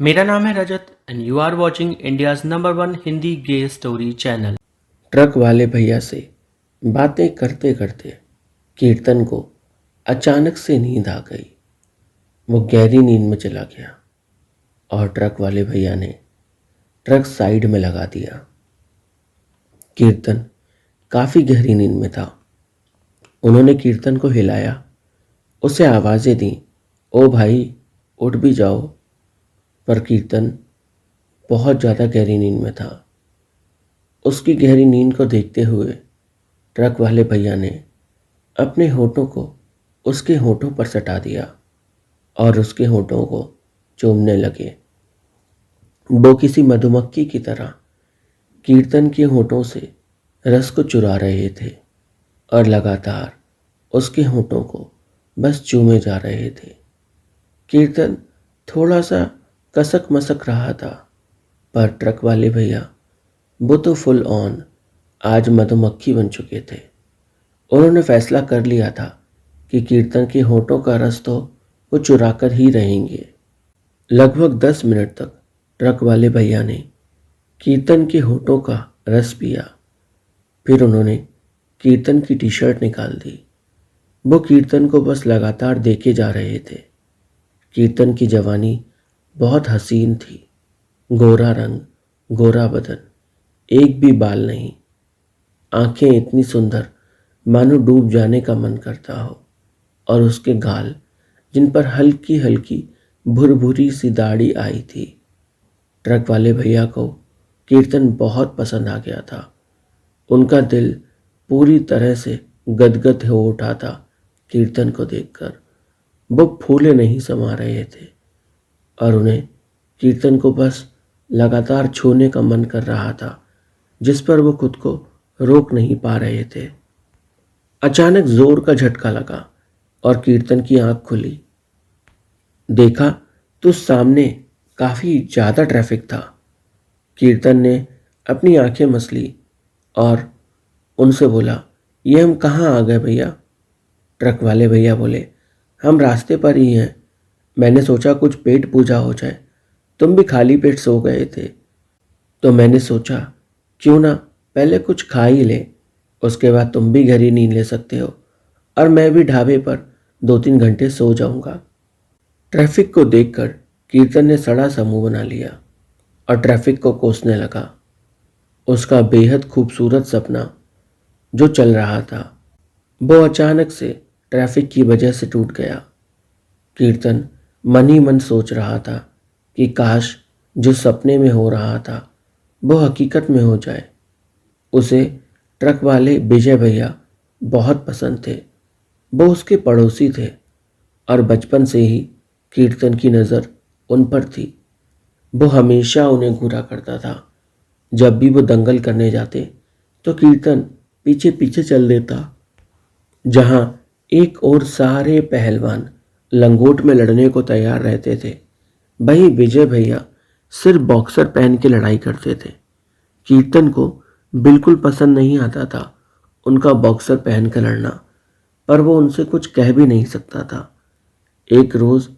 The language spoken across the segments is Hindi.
मेरा नाम है Rajat and you are watching India's number one Hindi gay story channel. Truck वाले भैया से बातें करते करते कीर्तन को अचानक से नींद आ गई। वो गहरी नींद में चला गया और ट्रक वाले भैया ने ट्रक साइड में लगा दिया। कीर्तन काफी गहरी नींद में था। उन्होंने कीर्तन को हिलाया, उसे आवाजें दी, ओ भाई उठ भी जाओ। पर कीर्तन बहुत ज़्यादा गहरी नींद में था। उसकी गहरी नींद को देखते हुए ट्रक वाले भैया ने अपने होठों को उसके होठों पर सटा दिया और उसके होठों को चूमने लगे। वो किसी मधुमक्खी की तरह कीर्तन के होठों से रस को चुरा रहे थे और लगातार उसके होठों को बस चूमे जा रहे थे। कीर्तन थोड़ा सा कसक मसक रहा था, पर ट्रक वाले भैया वो तो फुल ऑन आज मधुमक्खी बन चुके थे। उन्होंने फैसला कर लिया था कि कीर्तन के होठों का रस तो वो चुरा कर ही रहेंगे। लगभग 10 मिनट तक ट्रक वाले भैया ने कीर्तन के होठों का रस पिया। फिर उन्होंने कीर्तन की टी शर्ट निकाल दी। वो कीर्तन को बस लगातार देखे जा रहे थे। कीर्तन की जवानी बहुत हसीन थी। गोरा रंग, गोरा बदन, एक भी बाल नहीं, आंखें इतनी सुंदर मानो डूब जाने का मन करता हो, और उसके गाल जिन पर हल्की हल्की भुरभुरी सी दाढ़ी आई थी। ट्रक वाले भैया को कीर्तन बहुत पसंद आ गया था। उनका दिल पूरी तरह से गदगद हो उठा था कीर्तन को देखकर। वो फूले नहीं समा रहे थे और उन्हें कीर्तन को बस लगातार छूने का मन कर रहा था, जिस पर वो खुद को रोक नहीं पा रहे थे। अचानक जोर का झटका लगा और कीर्तन की आंख खुली। देखा तो सामने काफी ज्यादा ट्रैफिक था। कीर्तन ने अपनी आंखें मसली और उनसे बोला, ये हम कहाँ आ गए भैया? ट्रक वाले भैया बोले, हम रास्ते पर ही हैं। मैंने सोचा कुछ पेट पूजा हो जाए। तुम भी खाली पेट सो गए थे, तो मैंने सोचा क्यों ना पहले कुछ खा ही ले, उसके बाद तुम भी गहरी नींद ले सकते हो और मैं भी ढाबे पर 2-3 घंटे सो जाऊंगा। ट्रैफिक को देखकर कीर्तन ने सड़ा सा मुंह बना लिया और ट्रैफिक को कोसने लगा। उसका बेहद खूबसूरत सपना जो चल रहा था वो अचानक से ट्रैफिक की वजह से टूट गया। कीर्तन मन ही मन सोच रहा था कि काश जो सपने में हो रहा था वो हकीकत में हो जाए। उसे ट्रक वाले विजय भैया बहुत पसंद थे। वो उसके पड़ोसी थे और बचपन से ही कीर्तन की नज़र उन पर थी। वो हमेशा उन्हें घूरा करता था। जब भी वो दंगल करने जाते तो कीर्तन पीछे पीछे चल देता। जहां एक और सारे पहलवान लंगोट में लड़ने को तैयार रहते थे, वहीं विजय भैया सिर्फ बॉक्सर पहन के लड़ाई करते थे। कीर्तन को बिल्कुल पसंद नहीं आता था उनका बॉक्सर पहन कर लड़ना, पर वो उनसे कुछ कह भी नहीं सकता था। एक रोज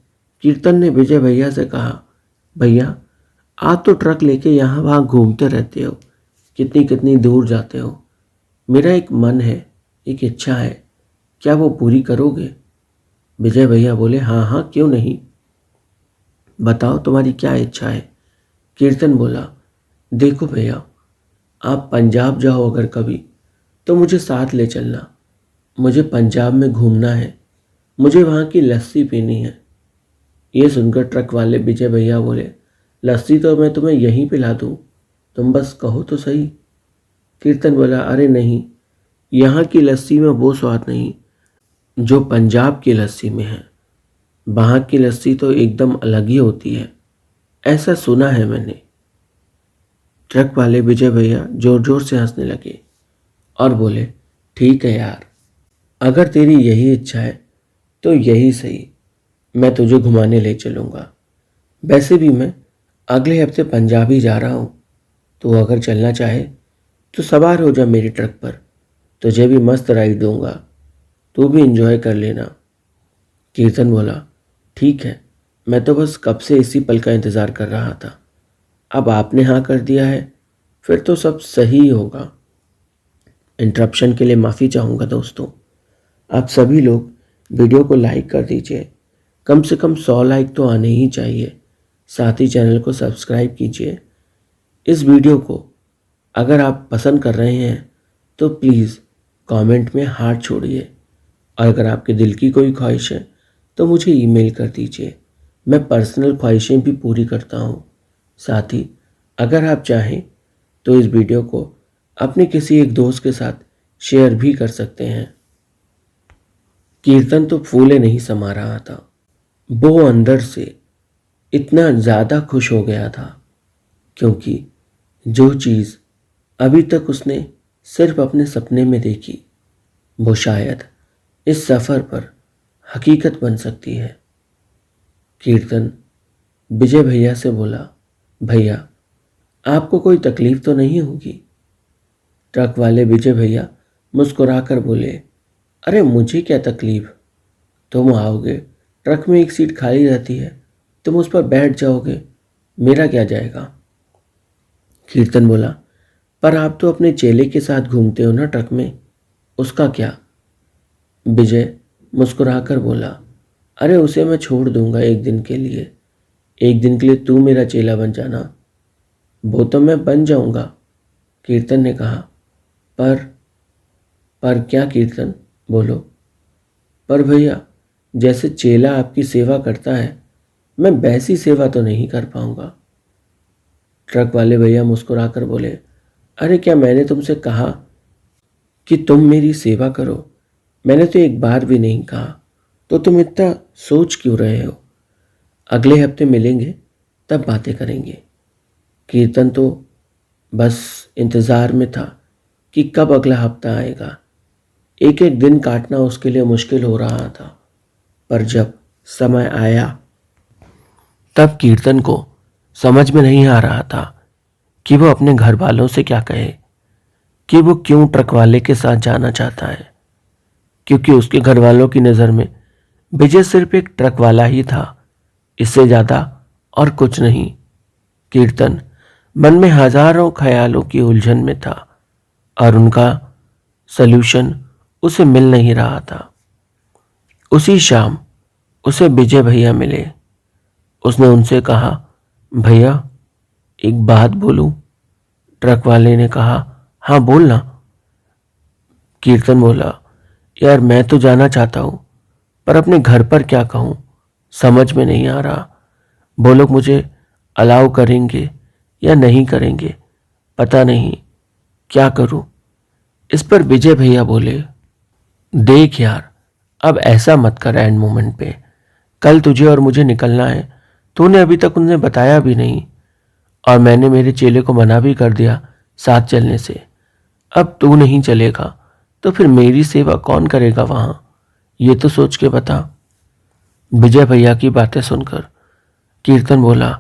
कीर्तन ने विजय भैया से कहा, भैया आप तो ट्रक लेके यहाँ वहाँ घूमते रहते हो, कितनी कितनी दूर जाते हो। मेरा एक मन है, एक इच्छा है, क्या वो पूरी करोगे? विजय भैया बोले, हाँ हाँ क्यों नहीं, बताओ तुम्हारी क्या इच्छा है। कीर्तन बोला, देखो भैया, आप पंजाब जाओ अगर कभी तो मुझे साथ ले चलना। मुझे पंजाब में घूमना है, मुझे वहाँ की लस्सी पीनी है। ये सुनकर ट्रक वाले विजय भैया बोले, लस्सी तो मैं तुम्हें यहीं पिला दूँ, तुम बस कहो तो सही। कीर्तन बोला, अरे नहीं, यहाँ की लस्सी में वो स्वाद नहीं जो पंजाब की लस्सी में है। वहाँ की लस्सी तो एकदम अलग ही होती है, ऐसा सुना है मैंने। ट्रक वाले विजय भैया जोर जोर से हंसने लगे और बोले, ठीक है यार, अगर तेरी यही इच्छा है तो यही सही, मैं तुझे घुमाने ले चलूँगा। वैसे भी मैं अगले हफ्ते पंजाब ही जा रहा हूँ, तो अगर चलना चाहे तो सवार हो जा मेरी ट्रक पर, तुझे भी मस्त राइड दूंगा, तू भी इंजॉय कर लेना। कीर्तन बोला, ठीक है, मैं तो बस कब से इसी पल का इंतज़ार कर रहा था। अब आपने हाँ कर दिया है, फिर तो सब सही होगा। इंटरप्शन के लिए माफ़ी चाहूँगा दोस्तों। आप सभी लोग वीडियो को लाइक कर दीजिए। कम से कम 100 लाइक तो आने ही चाहिए। साथ ही चैनल को सब्सक्राइब कीजिए। इस वीडियो को अगर आप पसंद कर रहे हैं तो प्लीज़ कमेंट में हार्ट छोड़िए, और अगर आपके दिल की कोई ख्वाहिश है तो मुझे ईमेल कर दीजिए। मैं पर्सनल ख्वाहिशें भी पूरी करता हूँ। साथ ही अगर आप चाहें तो इस वीडियो को अपने किसी एक दोस्त के साथ शेयर भी कर सकते हैं। कीर्तन तो फूले नहीं समा रहा था। वो अंदर से इतना ज़्यादा खुश हो गया था क्योंकि जो चीज़ अभी तक उसने सिर्फ अपने सपने में देखी, वो शायद इस सफ़र पर हकीकत बन सकती है। कीर्तन विजय भैया से बोला, भैया आपको कोई तकलीफ तो नहीं होगी? ट्रक वाले विजय भैया मुस्कुराकर बोले, अरे मुझे क्या तकलीफ, तुम आओगे, ट्रक में एक सीट खाली रहती है, तुम उस पर बैठ जाओगे, मेरा क्या जाएगा? कीर्तन बोला, पर आप तो अपने चेले के साथ घूमते हो ना ट्रक में, उसका क्या? विजय मुस्कुराकर बोला, अरे उसे मैं छोड़ दूंगा एक दिन के लिए। एक दिन के लिए तू मेरा चेला बन जाना। वो तो मैं बन जाऊंगा, कीर्तन ने कहा। पर क्या कीर्तन, बोलो। पर भैया, जैसे चेला आपकी सेवा करता है, मैं वैसी सेवा तो नहीं कर पाऊंगा। ट्रक वाले भैया मुस्कुराकर बोले, अरे क्या मैंने तुमसे कहा कि तुम मेरी सेवा करो? मैंने तो एक बार भी नहीं कहा, तो तुम इतना सोच क्यों रहे हो? अगले हफ्ते मिलेंगे, तब बातें करेंगे। कीर्तन तो बस इंतज़ार में था कि कब अगला हफ्ता आएगा। एक एक दिन काटना उसके लिए मुश्किल हो रहा था, पर जब समय आया तब कीर्तन को समझ में नहीं आ रहा था कि वो अपने घर वालों से क्या कहे, कि वो क्यों ट्रक वाले के साथ जाना चाहता है, क्योंकि उसके घर वालों की नज़र में विजय सिर्फ एक ट्रक वाला ही था, इससे ज़्यादा और कुछ नहीं। कीर्तन मन में हजारों ख्यालों की उलझन में था और उनका सल्यूशन उसे मिल नहीं रहा था। उसी शाम उसे विजय भैया मिले। उसने उनसे कहा, भैया एक बात बोलूं? ट्रक वाले ने कहा, हाँ बोलना। कीर्तन बोला, यार मैं तो जाना चाहता हूं, पर अपने घर पर क्या कहूं, समझ में नहीं आ रहा। वो लोग मुझे अलाउ करेंगे या नहीं करेंगे, पता नहीं, क्या करूं? इस पर विजय भैया बोले, देख यार, अब ऐसा मत कर एंड मोमेंट पे। कल तुझे और मुझे निकलना है, तूने अभी तक उन्हें बताया भी नहीं, और मैंने मेरे चेले को मना भी कर दिया साथ चलने से। अब तू नहीं चलेगा तो फिर मेरी सेवा कौन करेगा वहां, ये तो सोच के बता। विजय भैया की बातें सुनकर कीर्तन बोला,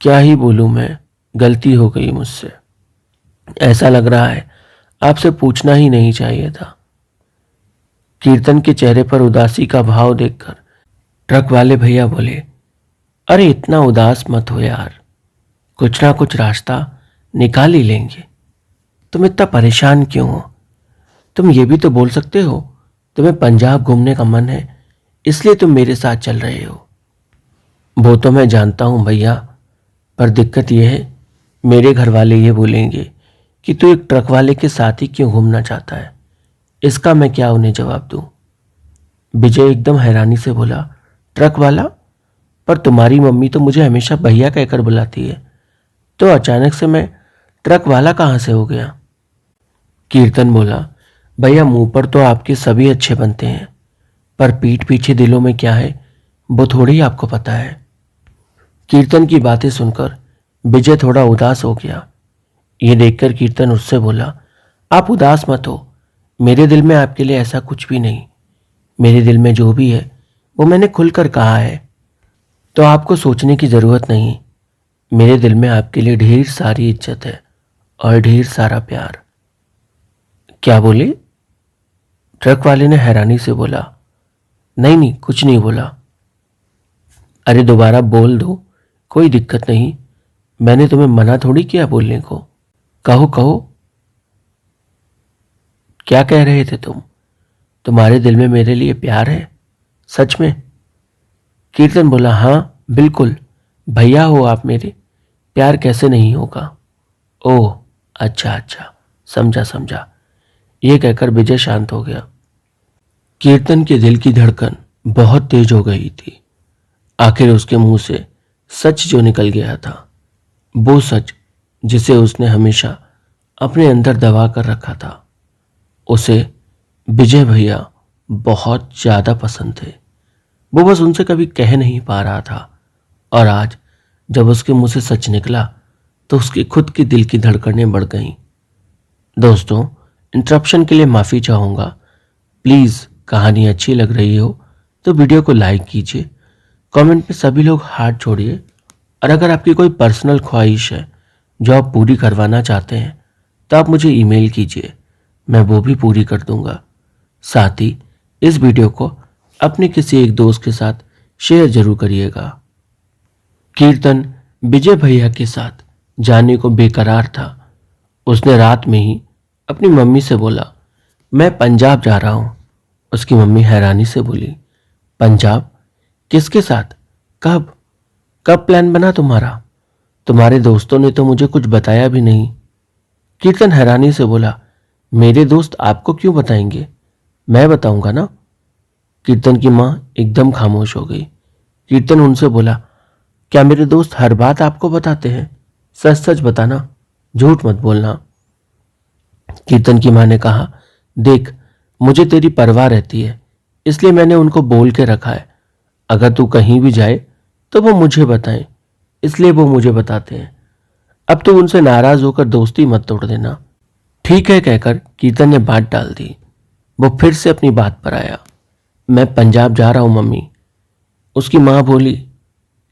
क्या ही बोलूं मैं, गलती हो गई मुझसे। ऐसा लग रहा है आपसे पूछना ही नहीं चाहिए था। कीर्तन के चेहरे पर उदासी का भाव देखकर ट्रक वाले भैया बोले, अरे इतना उदास मत हो यार, कुछ ना कुछ रास्ता निकाल ही लेंगे। तुम इतना परेशान क्यों हो? तुम ये भी तो बोल सकते हो तुम्हें पंजाब घूमने का मन है, इसलिए तुम मेरे साथ चल रहे हो। वो तो मैं जानता हूं भैया, पर दिक्कत यह है, मेरे घर वाले ये बोलेंगे कि तू एक ट्रक वाले के साथ ही क्यों घूमना चाहता है। इसका मैं क्या उन्हें जवाब दूं? विजय एकदम हैरानी से बोला, ट्रक वाला? पर तुम्हारी मम्मी तो मुझे हमेशा भैया कहकर बुलाती है, तो अचानक से मैं ट्रक वाला कहाँ से हो गया? कीर्तन बोला, भैया मुंह पर तो आपके सभी अच्छे बनते हैं, पर पीठ पीछे दिलों में क्या है वो थोड़ी आपको पता है। कीर्तन की बातें सुनकर विजय थोड़ा उदास हो गया। ये देखकर कीर्तन उससे बोला, आप उदास मत हो, मेरे दिल में आपके लिए ऐसा कुछ भी नहीं। मेरे दिल में जो भी है वो मैंने खुलकर कहा है, तो आपको सोचने की जरूरत नहीं। मेरे दिल में आपके लिए ढेर सारी इज्जत है और ढेर सारा प्यार। क्या बोले? ट्रक वाले ने हैरानी से बोला, नहीं नहीं कुछ नहीं बोला। अरे दोबारा बोल दो, कोई दिक्कत नहीं, मैंने तुम्हें मना थोड़ी किया बोलने को। कहो कहो, क्या कह रहे थे तुम? तुम्हारे दिल में मेरे लिए प्यार है सच में? कीर्तन बोला, हाँ बिल्कुल, भैया हो आप मेरे, प्यार कैसे नहीं होगा। ओह अच्छा अच्छा, समझा समझा, ये कहकर विजय शांत हो गया। कीर्तन के दिल की धड़कन बहुत तेज हो गई थी। आखिर उसके मुंह से सच जो निकल गया था, वो सच जिसे उसने हमेशा अपने अंदर दबा कर रखा था। उसे विजय भैया बहुत ज्यादा पसंद थे। वो बस उनसे कभी कह नहीं पा रहा था, और आज जब उसके मुंह से सच निकला तो उसकी खुद की दिल की धड़कनें बढ़ गईं। दोस्तों, इंटरप्शन के लिए माफ़ी चाहूँगा। प्लीज़ कहानी अच्छी लग रही हो तो वीडियो को लाइक कीजिए, कमेंट में सभी लोग हाथ जोड़िए, और अगर आपकी कोई पर्सनल ख्वाहिश है जो आप पूरी करवाना चाहते हैं तो आप मुझे ईमेल कीजिए, मैं वो भी पूरी कर दूंगा। साथ ही इस वीडियो को अपने किसी एक दोस्त के साथ शेयर जरूर करिएगा। कीर्तन विजय भैया के साथ जाने को बेकरार था। उसने रात में ही अपनी मम्मी से बोला, मैं पंजाब जा रहा हूं। उसकी मम्मी हैरानी से बोली, पंजाब? किसके साथ? कब? कब प्लान बना तुम्हारा? तुम्हारे दोस्तों ने तो मुझे कुछ बताया भी नहीं। कीर्तन हैरानी से बोला, मेरे दोस्त आपको क्यों बताएंगे, मैं बताऊंगा ना। कीर्तन की मां एकदम खामोश हो गई। कीर्तन उनसे बोला, क्या मेरे दोस्त हर बात आपको बताते हैं? सच सच बताना, झूठ मत बोलना। कीर्तन की मां ने कहा, देख, मुझे तेरी परवाह रहती है, इसलिए मैंने उनको बोल के रखा है, अगर तू कहीं भी जाए तो वो मुझे बताएं, इसलिए वो मुझे बताते हैं। अब तू उनसे नाराज होकर दोस्ती मत तोड़ देना। ठीक है कहकर कीर्तन ने बात डाल दी। वो फिर से अपनी बात पर आया, मैं पंजाब जा रहा हूं मम्मी। उसकी मां बोली,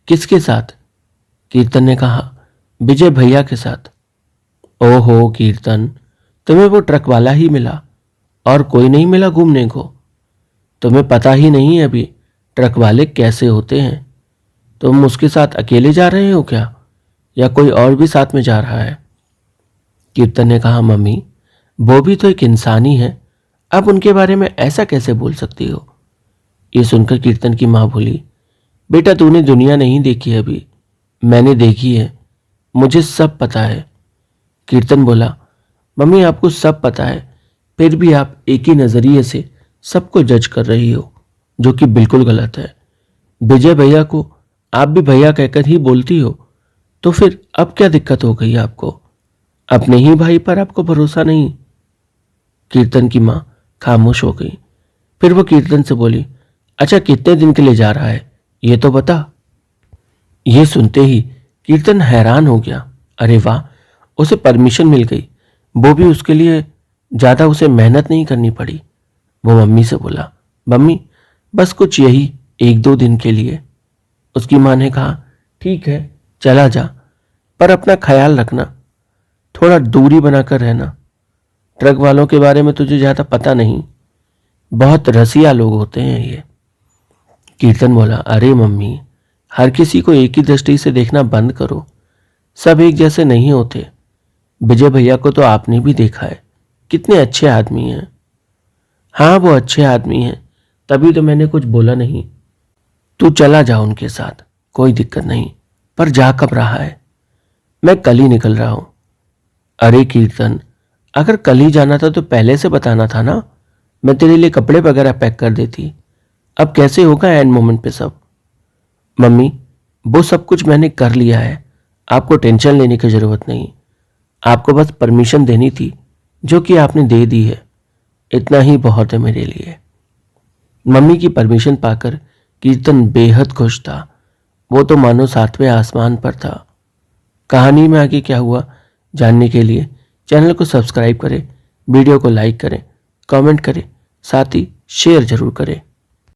किसके साथ? कीर्तन ने कहा, विजय भैया के साथ। ओहो कीर्तन, तुम्हें वो ट्रक वाला ही मिला और कोई नहीं मिला घूमने को? तुम्हें पता ही नहीं अभी ट्रक वाले कैसे होते हैं। तुम उसके साथ अकेले जा रहे हो क्या, या कोई और भी साथ में जा रहा है? कीर्तन ने कहा, मम्मी वो भी तो एक इंसान ही है, अब उनके बारे में ऐसा कैसे बोल सकती हो? ये सुनकर कीर्तन की मां बोली, बेटा तूने दुनिया नहीं देखी अभी, मैंने देखी है, मुझे सब पता है। कीर्तन बोला, मम्मी आपको सब पता है, फिर भी आप एक ही नजरिए से सबको जज कर रही हो, जो कि बिल्कुल गलत है। विजय भैया को आप भी भैया कहकर ही बोलती हो, तो फिर अब क्या दिक्कत हो गई आपको? अपने ही भाई पर आपको भरोसा नहीं? कीर्तन की मां खामोश हो गई। फिर वो कीर्तन से बोली, अच्छा कितने दिन के लिए जा रहा है ये तो बता। ये सुनते ही कीर्तन हैरान हो गया। अरे वाह, उसे परमिशन मिल गई, वो भी उसके लिए ज्यादा उसे मेहनत नहीं करनी पड़ी। वो मम्मी से बोला, मम्मी बस कुछ यही 1-2 दिन के लिए। उसकी मां ने कहा, ठीक है चला जा, पर अपना ख्याल रखना, थोड़ा दूरी बनाकर रहना। ट्रक वालों के बारे में तुझे ज्यादा पता नहीं, बहुत रसिया लोग होते हैं ये। कीर्तन बोला, अरे मम्मी, हर किसी को एक ही दृष्टि से देखना बंद करो, सब एक जैसे नहीं होते। विजय भैया को तो आपने भी देखा है, कितने अच्छे आदमी हैं। हाँ वो अच्छे आदमी हैं, तभी तो मैंने कुछ बोला नहीं। तू चला जा उनके साथ, कोई दिक्कत नहीं, पर जा कब रहा है? मैं कल ही निकल रहा हूं। अरे कीर्तन, अगर कल ही जाना था तो पहले से बताना था ना, मैं तेरे लिए कपड़े वगैरह पैक कर देती। अब कैसे होगा एंड मोमेंट पे सब? मम्मी वो सब कुछ मैंने कर लिया है, आपको टेंशन लेने की जरूरत नहीं, आपको बस परमिशन देनी थी, जो कि आपने दे दी है, इतना ही बहुत है मेरे लिए। मम्मी की परमिशन पाकर कीर्तन बेहद खुश था। वो तो मानो 7वें आसमान पर था। कहानी में आगे क्या हुआ जानने के लिए चैनल को सब्सक्राइब करें, वीडियो को लाइक करें, कमेंट करें, साथ ही शेयर जरूर करें।